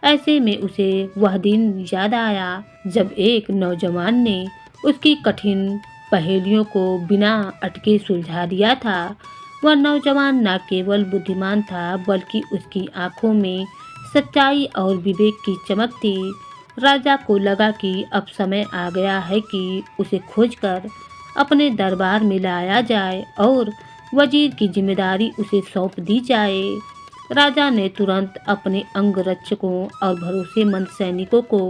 ऐसे में उसे वह दिन याद आया जब एक नौजवान ने उसकी कठिन पहेलियों को बिना अटके सुलझा दिया था। वह नौजवान न केवल बुद्धिमान था, बल्कि उसकी आंखों में सच्चाई और विवेक की चमक थी। राजा को लगा कि अब समय आ गया है कि उसे खोजकर अपने दरबार में लाया जाए और वजीर की जिम्मेदारी उसे सौंप दी जाए। राजा ने तुरंत अपने अंगरक्षकों और भरोसेमंद सैनिकों को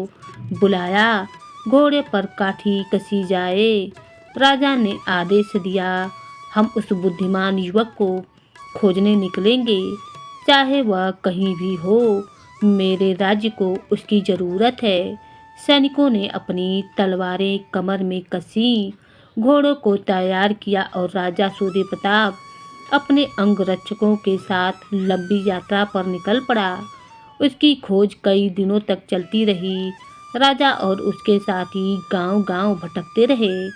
बुलाया। घोड़े पर काठी कसी जाए। राजा ने आदेश दिया, हम उस बुद्धिमान युवक को खोजने निकलेंगे, चाहे वह कहीं भी हो। मेरे राज्य को उसकी जरूरत है। सैनिकों ने अपनी तलवारें कमर में कसी, घोड़ों को तैयार किया और राजा सूर्य प्रताप अपने अंगरक्षकों के साथ लंबी यात्रा पर निकल पड़ा। उसकी खोज कई दिनों तक चलती रही। राजा और उसके साथी गांव-गांव भटकते रहे,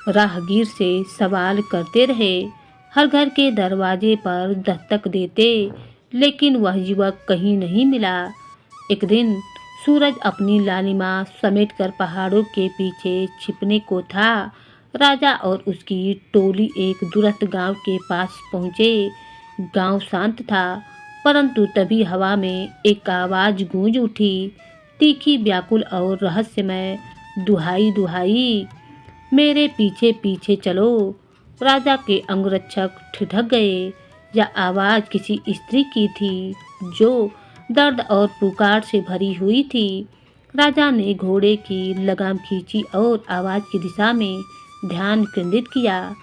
राहगीर से सवाल करते रहे, हर घर के दरवाजे पर दस्तक देते, लेकिन वह युवक कहीं नहीं मिला। एक दिन सूरज अपनी लालिमा समेटकर पहाड़ों के पीछे छिपने को था। राजा और उसकी टोली एक दूरस्थ गांव के पास पहुंचे। गांव शांत था, परंतु तभी हवा में एक आवाज गूंज उठी, तीखी, व्याकुल और रहस्यमय। दुहाई दुहाई, मेरे पीछे पीछे चलो। राजा के अंगरक्षक ठिठक गए। यह आवाज किसी स्त्री की थी, जो दर्द और पुकार से भरी हुई थी। राजा ने घोड़े की लगाम खींची और आवाज की दिशा में ध्यान केंद्रित किया।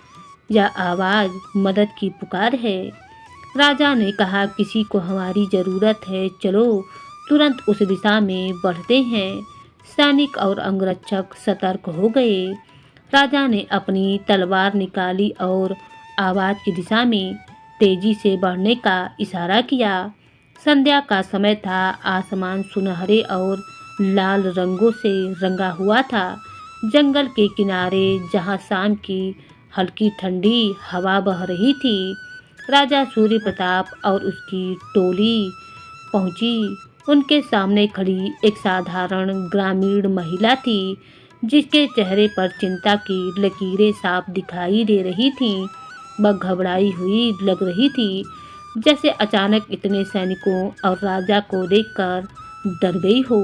यह आवाज मदद की पुकार है। राजा ने कहा, किसी को हमारी जरूरत है, चलो तुरंत उस दिशा में बढ़ते हैं। सैनिक और अंगरक्षक सतर्क हो गए। राजा ने अपनी तलवार निकाली और आवाज की दिशा में तेजी से बढ़ने का इशारा किया। संध्या का समय था। आसमान सुनहरे और लाल रंगों से रंगा हुआ था। जंगल के किनारे, जहां शाम की हल्की ठंडी हवा बह रही थी, राजा सूर्य प्रताप और उसकी टोली पहुंची। उनके सामने खड़ी एक साधारण ग्रामीण महिला थी, जिसके चेहरे पर चिंता की लकीरें साफ दिखाई दे रही थीं। वह घबराई हुई लग रही थी, जैसे अचानक इतने सैनिकों और राजा को देखकर डर गई हो।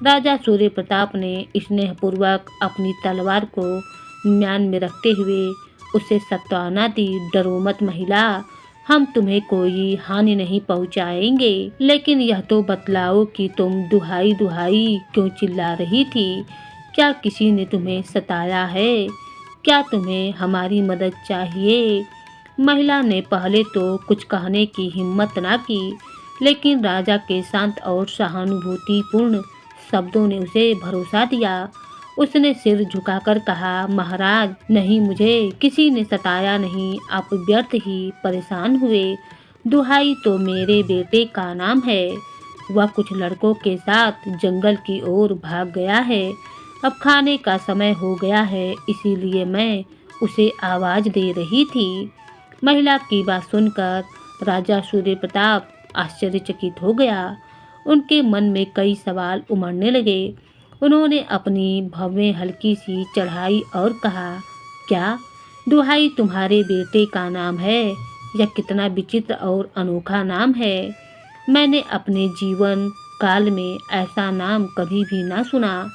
राजा सूर्य प्रताप ने स्नेहपूर्वक अपनी तलवार को म्यान में रखते हुए उसे सांत्वना दी, डरो मत महिला, हम तुम्हें कोई हानि नहीं पहुंचाएंगे। लेकिन यह तो बतलाओ कि तुम दुहाई दुहाई क्यों चिल्ला रही थी? क्या किसी ने तुम्हें सताया है? क्या तुम्हें हमारी मदद चाहिए? महिला ने पहले तो कुछ कहने की हिम्मत ना की, लेकिन राजा के शांत और सहानुभूतिपूर्ण शब्दों ने उसे भरोसा दिया। उसने सिर झुकाकर कहा, महाराज, नहीं, मुझे किसी ने सताया नहीं, आप व्यर्थ ही परेशान हुए। दुहाई तो मेरे बेटे का नाम है। वह कुछ लड़कों के साथ जंगल की ओर भाग गया है। अब खाने का समय हो गया है, इसीलिए मैं उसे आवाज दे रही थी। महिला की बात सुनकर राजा सूर्य प्रताप आश्चर्यचकित हो गया। उनके मन में कई सवाल उमड़ने लगे। उन्होंने अपनी भवें हल्की सी चढ़ाई और कहा, क्या दुहाई तुम्हारे बेटे का नाम है? यह कितना विचित्र और अनोखा नाम है। मैंने अपने जीवन काल में ऐसा नाम कभी भी ना सुना।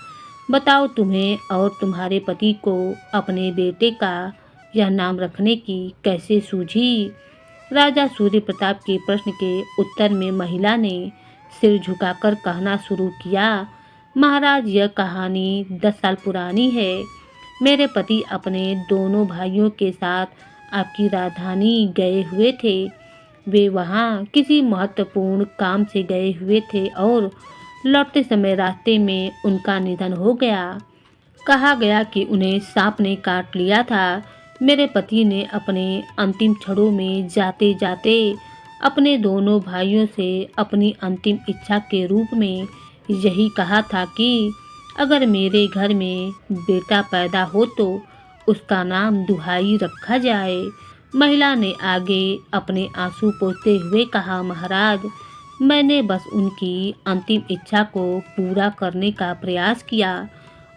बताओ, तुम्हें और तुम्हारे पति को अपने बेटे का यह नाम रखने की कैसे सूझी? राजा सूर्य प्रताप के प्रश्न के उत्तर में महिला ने सिर झुकाकर कहना शुरू किया, महाराज, यह कहानी 10 साल पुरानी है। मेरे पति अपने दोनों भाइयों के साथ आपकी राजधानी गए हुए थे। वे वहाँ किसी महत्वपूर्ण काम से गए हुए थे और लौटते समय रास्ते में उनका निधन हो गया। कहा गया कि उन्हें सांप ने काट लिया था। मेरे पति ने अपने अंतिम क्षणों में जाते जाते अपने दोनों भाइयों से अपनी अंतिम इच्छा के रूप में यही कहा था कि अगर मेरे घर में बेटा पैदा हो तो उसका नाम दुहाई रखा जाए। महिला ने आगे अपने आंसू पोंछते हुए कहा, महाराज, मैंने बस उनकी अंतिम इच्छा को पूरा करने का प्रयास किया।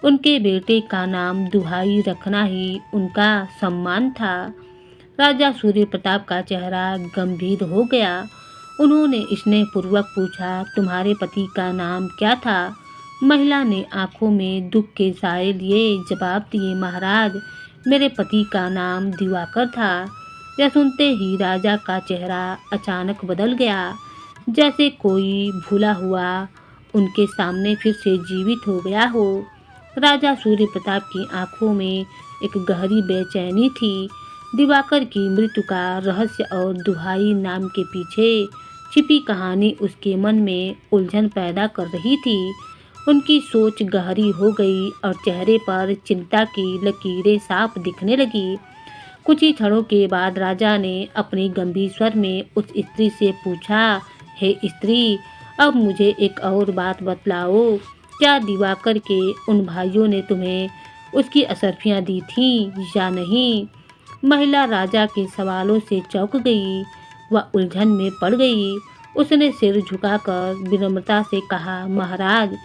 उनके बेटे का नाम दुहाई रखना ही उनका सम्मान था। राजा सूर्य प्रताप का चेहरा गंभीर हो गया। उन्होंने स्नेहपूर्वक पूछा, तुम्हारे पति का नाम क्या था? महिला ने आंखों में दुख के साए लिए जवाब दिए, महाराज, मेरे पति का नाम दिवाकर था। यह सुनते ही राजा का चेहरा अचानक बदल गया, जैसे कोई भूला हुआ उनके सामने फिर से जीवित हो गया हो। राजा सूर्य प्रताप की आंखों में एक गहरी बेचैनी थी। दिवाकर की मृत्यु का रहस्य और दुहाई नाम के पीछे छिपी कहानी उसके मन में उलझन पैदा कर रही थी। उनकी सोच गहरी हो गई और चेहरे पर चिंता की लकीरें साफ दिखने लगी। कुछ ही क्षणों के बाद राजा ने अपनी गंभीर स्वर में उस स्त्री से पूछा, हे स्त्री, अब मुझे एक और बात बतलाओ, क्या दिवाकर के उन भाइयों ने तुम्हें उसकी असरफियाँ दी थीं या नहीं? महिला राजा के सवालों से चौंक गई। वह उलझन में पड़ गई। उसने सिर झुकाकर विनम्रता से कहा, महाराज,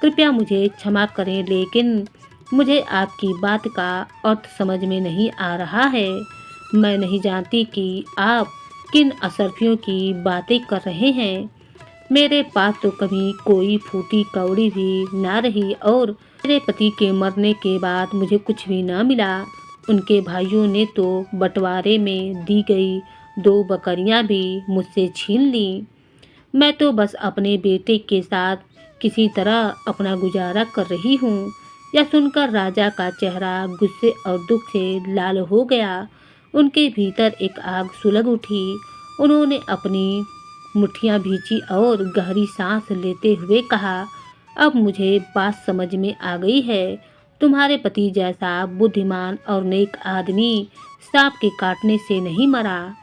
कृपया मुझे क्षमा करें, लेकिन मुझे आपकी बात का अर्थ समझ में नहीं आ रहा है। मैं नहीं जानती कि आप किन असरफियों की बातें कर रहे हैं। मेरे पास तो कभी कोई फूटी कौड़ी भी ना रही और मेरे पति के मरने के बाद मुझे कुछ भी ना मिला। उनके भाइयों ने तो बंटवारे में दी गई 2 बकरियां भी मुझसे छीन ली। मैं तो बस अपने बेटे के साथ किसी तरह अपना गुजारा कर रही हूँ। यह सुनकर राजा का चेहरा गुस्से और दुख से लाल हो गया। उनके भीतर एक आग सुलग उठी। उन्होंने अपनी मुट्ठियाँ भींची और गहरी सांस लेते हुए कहा, अब मुझे बात समझ में आ गई है। तुम्हारे पति जैसा बुद्धिमान और नेक आदमी सांप के काटने से नहीं मरा।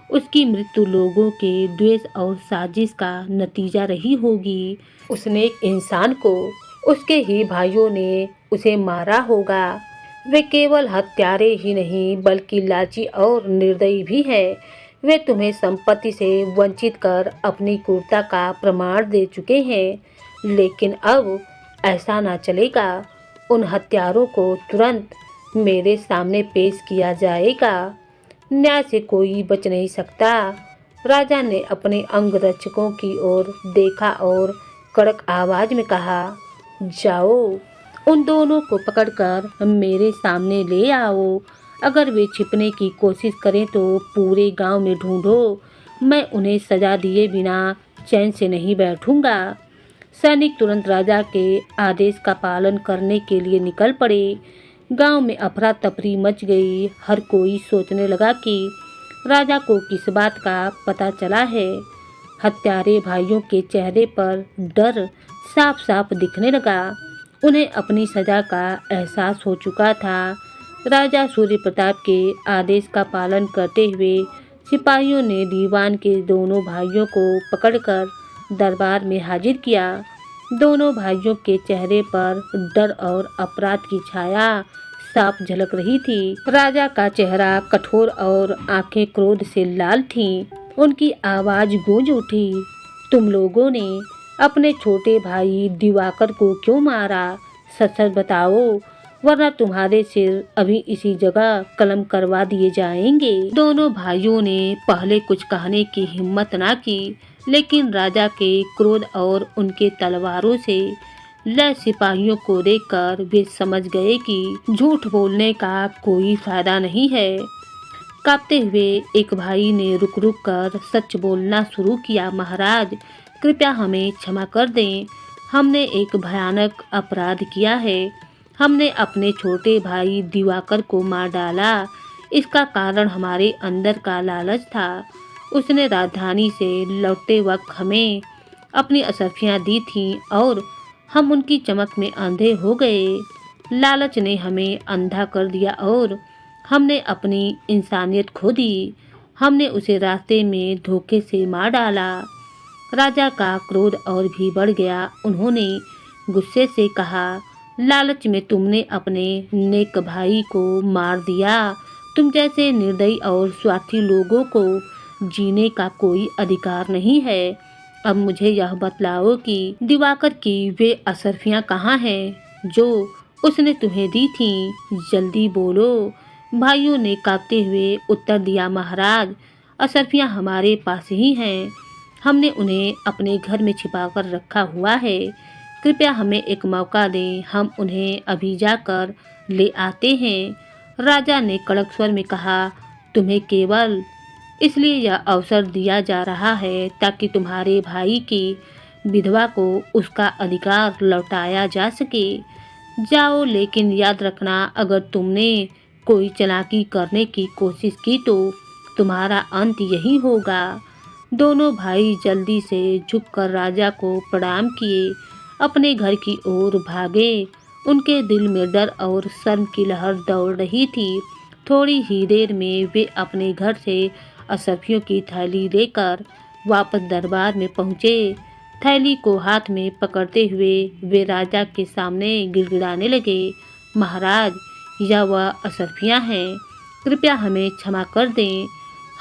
उसकी मृत्यु लोगों के द्वेष और साजिश का नतीजा रही होगी। उसने एक इंसान को, उसके ही भाइयों ने उसे मारा होगा। वे केवल हत्यारे ही नहीं बल्कि लालची और निर्दयी भी है। वे तुम्हें संपत्ति से वंचित कर अपनी क्रूरता का प्रमाण दे चुके हैं, लेकिन अब ऐसा ना चलेगा। उन हत्यारों को तुरंत मेरे सामने पेश किया जाएगा। न्याय से कोई बच नहीं सकता। राजा ने अपने अंगरक्षकों की ओर देखा और कड़क आवाज में कहा, जाओ, उन दोनों को पकड़कर मेरे सामने ले आओ। अगर वे छिपने की कोशिश करें तो पूरे गांव में ढूंढो। मैं उन्हें सजा दिए बिना चैन से नहीं बैठूंगा। सैनिक तुरंत राजा के आदेश का पालन करने के लिए निकल पड़े। गांव में अफरा तफरी मच गई। हर कोई सोचने लगा कि राजा को किस बात का पता चला है। हत्यारे भाइयों के चेहरे पर डर साफ साफ दिखने लगा। उन्हें अपनी सजा का एहसास हो चुका था। राजा सूर्य प्रताप के आदेश का पालन करते हुए सिपाहियों ने दीवान के दोनों भाइयों को पकड़कर दरबार में हाजिर किया। दोनों भाइयों के चेहरे पर डर और अपराध की छाया साफ झलक रही थी। राजा का चेहरा कठोर और आंखें क्रोध से लाल थीं। उनकी आवाज गूंज उठी, तुम लोगों ने अपने छोटे भाई दिवाकर को क्यों मारा? सच सच बताओ, वरना तुम्हारे सिर अभी इसी जगह कलम करवा दिए जाएंगे। दोनों भाइयों ने पहले कुछ कहने की हिम्मत ना की, लेकिन राजा के क्रोध और उनके तलवारों से लय सिपाहियों को देखकर वे समझ गए कि झूठ बोलने का कोई फायदा नहीं है। कांपते हुए एक भाई ने रुक रुक कर सच बोलना शुरू किया, महाराज, कृपया हमें क्षमा कर दें। हमने एक भयानक अपराध किया है। हमने अपने छोटे भाई दिवाकर को मार डाला। इसका कारण हमारे अंदर का लालच था। उसने राजधानी से लौटते वक्त हमें अपनी असरफियाँ दी थीं और हम उनकी चमक में अंधे हो गए। लालच ने हमें अंधा कर दिया और हमने अपनी इंसानियत खो दी। हमने उसे रास्ते में धोखे से मार डाला। राजा का क्रोध और भी बढ़ गया। उन्होंने गुस्से से कहा, लालच में तुमने अपने नेक भाई को मार दिया। तुम जैसे निर्दयी और स्वार्थी लोगों को जीने का कोई अधिकार नहीं है। अब मुझे यह बतलाओ कि दिवाकर की वे असरफियाँ कहाँ हैं जो उसने तुम्हें दी थीं? जल्दी बोलो। भाइयों ने कांपते हुए उत्तर दिया, महाराज, असरफियाँ हमारे पास ही हैं। हमने उन्हें अपने घर में छिपाकर रखा हुआ है। कृपया हमें एक मौका दें, हम उन्हें अभी जाकर ले आते हैं। राजा ने कड़क स्वर में कहा, तुम्हें केवल इसलिए यह अवसर दिया जा रहा है ताकि तुम्हारे भाई की विधवा को उसका अधिकार लौटाया जा सके। जाओ, लेकिन याद रखना, अगर तुमने कोई चालाकी करने की कोशिश की तो तुम्हारा अंत यही होगा। दोनों भाई जल्दी से झुककर राजा को प्रणाम किए, अपने घर की ओर भागे। उनके दिल में डर और शर्म की लहर दौड़ रही थी। थोड़ी ही देर में वे अपने घर से अशरफियों की थैली लेकर वापस दरबार में पहुँचे। थैली को हाथ में पकड़ते हुए वे राजा के सामने गिड़गिड़ाने लगे, महाराज, यह वह अशरफियाँ हैं, कृपया हमें क्षमा कर दें,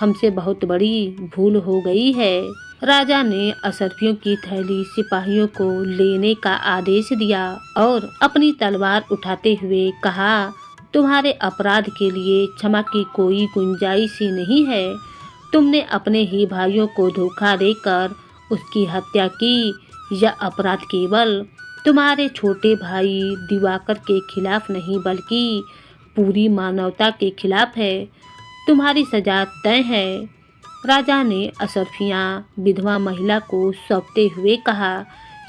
हमसे बहुत बड़ी भूल हो गई है। राजा ने अशरफियों की थैली सिपाहियों को लेने का आदेश दिया और अपनी तलवार उठाते हुए कहा, तुम्हारे अपराध के लिए क्षमा की कोई गुंजाइश ही नहीं है। तुमने अपने ही भाइयों को धोखा देकर उसकी हत्या की। यह अपराध केवल तुम्हारे छोटे भाई दिवाकर के खिलाफ नहीं बल्कि पूरी मानवता के खिलाफ है। तुम्हारी सजा तय है। राजा ने अशरफियाँ विधवा महिला को सौंपते हुए कहा,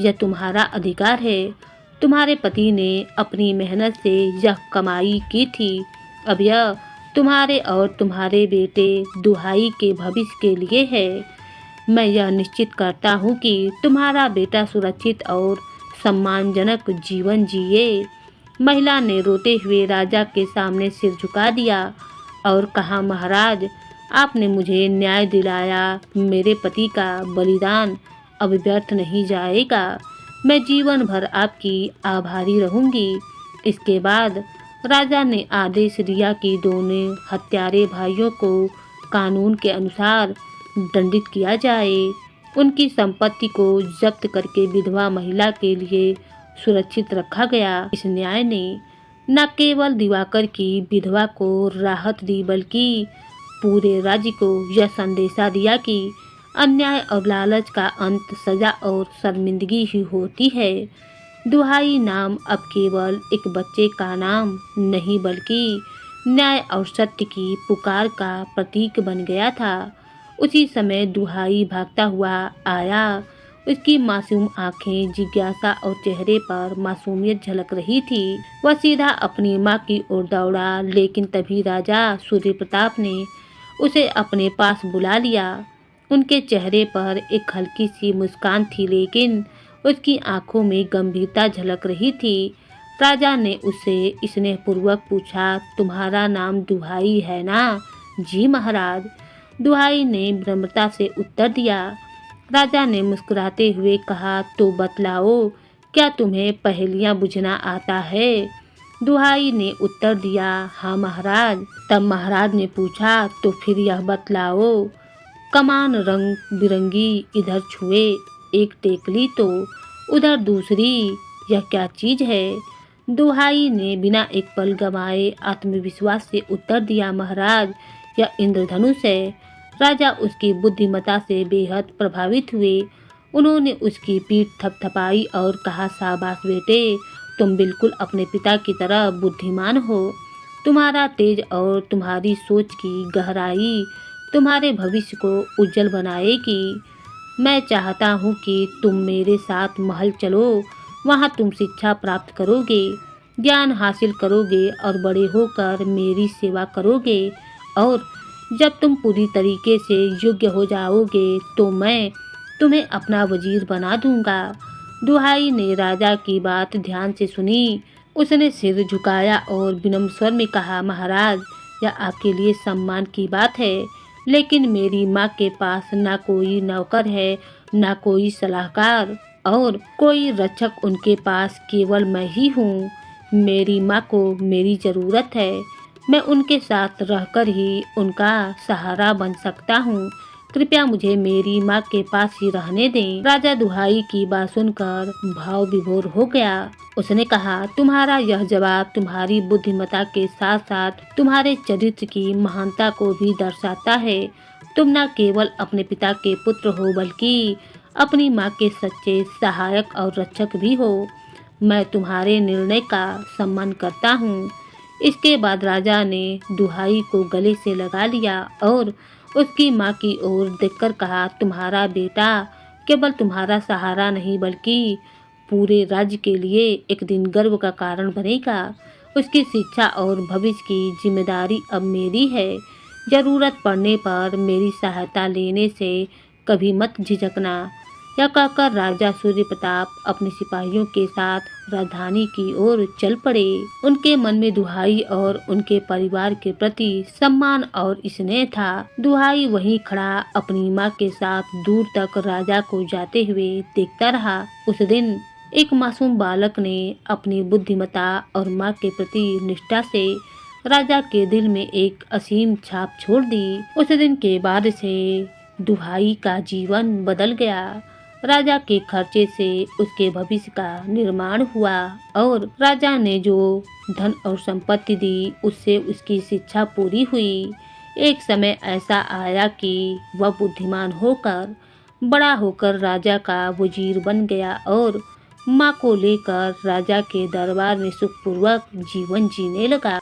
यह तुम्हारा अधिकार है। तुम्हारे पति ने अपनी मेहनत से यह कमाई की थी। अब यह तुम्हारे और तुम्हारे बेटे दुहाई के भविष्य के लिए है। मैं यह निश्चित करता हूँ कि तुम्हारा बेटा सुरक्षित और सम्मानजनक जीवन जिए। महिला ने रोते हुए राजा के सामने सिर झुका दिया और कहा, महाराज, आपने मुझे न्याय दिलाया। मेरे पति का बलिदान अब व्यर्थ नहीं जाएगा। मैं जीवन भर आपकी आभारी रहूंगी। इसके बाद राजा ने आदेश दिया कि दोनों हत्यारे भाइयों को कानून के अनुसार दंडित किया जाए। उनकी संपत्ति को जब्त करके विधवा महिला के लिए सुरक्षित रखा गया। इस न्याय ने न केवल दिवाकर की विधवा को राहत दी बल्कि पूरे राज्य को यह संदेशा दिया कि अन्याय और लालच का अंत सजा और शर्मिंदगी ही होती है। दुहाई नाम अब केवल एक बच्चे का नाम नहीं बल्कि न्याय और सत्य की पुकार का प्रतीक बन गया था। उसी समय दुहाई भागता हुआ आया। उसकी मासूम आंखें जिज्ञासा और चेहरे पर मासूमियत झलक रही थी। वह सीधा अपनी माँ की ओर दौड़ा, लेकिन तभी राजा सूर्य प्रताप ने उसे अपने पास बुला लिया। उनके चेहरे पर एक हल्की सी मुस्कान थी, लेकिन उसकी आंखों में गंभीरता झलक रही थी। राजा ने उससे स्नेहपूर्वक पूछा, तुम्हारा नाम दुहाई है ना? जी महाराज, दुहाई ने विनम्रता से उत्तर दिया। राजा ने मुस्कुराते हुए कहा, तो बतलाओ, क्या तुम्हें पहेलियां बुझना आता है? दुहाई ने उत्तर दिया, हाँ महाराज। तब महाराज ने पूछा, तो फिर यह बतलाओ, कमान रंग बिरंगी, इधर छुए एक टेकली तो उधर दूसरी, यह क्या चीज है? दुहाई ने बिना एक पल गंवाए आत्मविश्वास से उत्तर दिया, महाराज, यह इंद्रधनुष है। राजा उसकी बुद्धिमत्ता से बेहद प्रभावित हुए। उन्होंने उसकी पीठ थपथपाई और कहा, शाबाश बेटे, तुम बिल्कुल अपने पिता की तरह बुद्धिमान हो। तुम्हारा तेज और तुम्हारी सोच की गहराई तुम्हारे भविष्य को उज्जवल बनाएगी। मैं चाहता हूँ कि तुम मेरे साथ महल चलो। वहाँ तुम शिक्षा प्राप्त करोगे, ज्ञान हासिल करोगे और बड़े होकर मेरी सेवा करोगे। और जब तुम पूरी तरीके से योग्य हो जाओगे तो मैं तुम्हें अपना वजीर बना दूंगा। दुहाई ने राजा की बात ध्यान से सुनी। उसने सिर झुकाया और विनम्र स्वर में कहा, महाराज, यह आपके लिए सम्मान की बात है, लेकिन मेरी माँ के पास ना कोई नौकर है, ना कोई सलाहकार और कोई रक्षक। उनके पास केवल मैं ही हूँ। मेरी माँ को मेरी ज़रूरत है। मैं उनके साथ रहकर ही उनका सहारा बन सकता हूँ। कृपया मुझे मेरी माँ के पास ही रहने दें। राजा दुहाई की बात सुनकर भाव विभोर हो गया। उसने कहा, तुम्हारा यह जवाब तुम्हारी बुद्धिमत्ता के साथ साथ तुम्हारे चरित्र की महानता को भी दर्शाता है। तुम न केवल अपने पिता के पुत्र हो बल्कि अपनी माँ के सच्चे सहायक और रक्षक भी हो। मैं तुम्हारे निर्णय का सम्मान करता हूँ। इसके बाद राजा ने दुहाई को गले से लगा लिया और उसकी माँ की ओर देखकर कहा, तुम्हारा बेटा केवल तुम्हारा सहारा नहीं बल्कि पूरे राज्य के लिए एक दिन गर्व का कारण बनेगा। उसकी शिक्षा और भविष्य की जिम्मेदारी अब मेरी है। जरूरत पड़ने पर मेरी सहायता लेने से कभी मत झिझकना। यह कहकर राजा सूर्य प्रताप अपने सिपाहियों के साथ राजधानी की ओर चल पड़े। उनके मन में दुहाई और उनके परिवार के प्रति सम्मान और स्नेह था। दुहाई वहीं खड़ा अपनी माँ के साथ दूर तक राजा को जाते हुए देखता रहा। उस दिन एक मासूम बालक ने अपनी बुद्धिमत्ता और माँ के प्रति निष्ठा से राजा के दिल में एक असीम छाप छोड़ दी। उस दिन के बाद से दुहाई का जीवन बदल गया। राजा के खर्चे से उसके भविष्य का निर्माण हुआ और राजा ने जो धन और संपत्ति दी उससे उसकी शिक्षा पूरी हुई। एक समय ऐसा आया कि वह बुद्धिमान होकर बड़ा होकर राजा का वजीर बन गया और माँ को लेकर राजा के दरबार में सुखपूर्वक जीवन जीने लगा।